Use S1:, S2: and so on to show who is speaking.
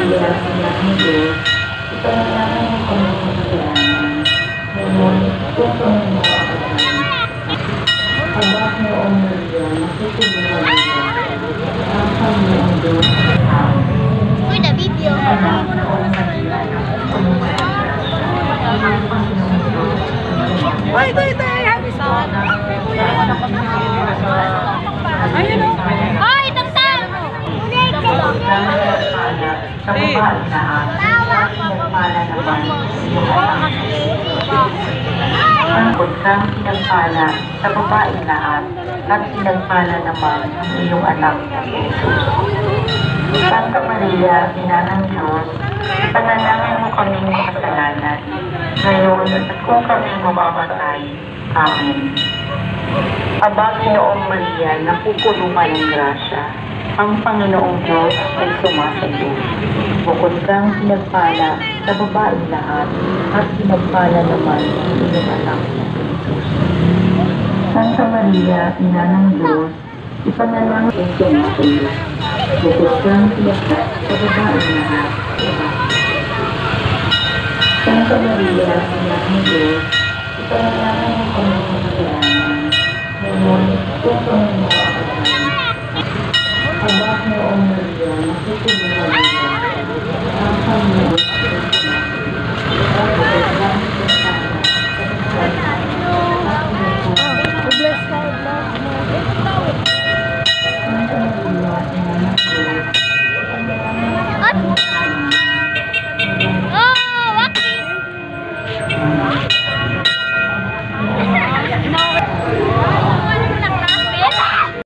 S1: Maria, Ina ng Diyos, ipanalangin mo kami sa kasalanan, ngayon at kung kami makakasal. Aba, Noong Maria, nakikuluhan niya, ang Panginoong Diyos sa tao.
S2: Uy, na video.
S1: Aba, Noong Maria, nakikuluhan niya, ang Panginoong Diyos sa tao.
S3: Uy, happy sana. Ayun o.
S2: Hoy, tangtang!
S1: Sa babae lahat, at pinagpala naman yung anak. Ang kang pinagpala sa babae lahat, at pinagpala naman ang iyong anak na Jesus. Santa Maria, Ina ng Diyos, ipanalangin mo kami ng kasalanan, ngayon at kung kami mamamatay. Amen. Aba, Noong Maria, napupunuan ng grasya, ang Panginoong Diyos ay sumasayo. Bukod kang pinagpala sa babaeng lahat, at pinagpala naman ang iyong anak na Jesus. Santa Maria, Ina ng Diyos, ipanalangin ang sumasayo. Bukod kang pinagpala sa babaeng lahat, Santa Maria, Ina ng Diyos, ipanalangin ang kanyang kasalanan, ngayon kung kami makakasal.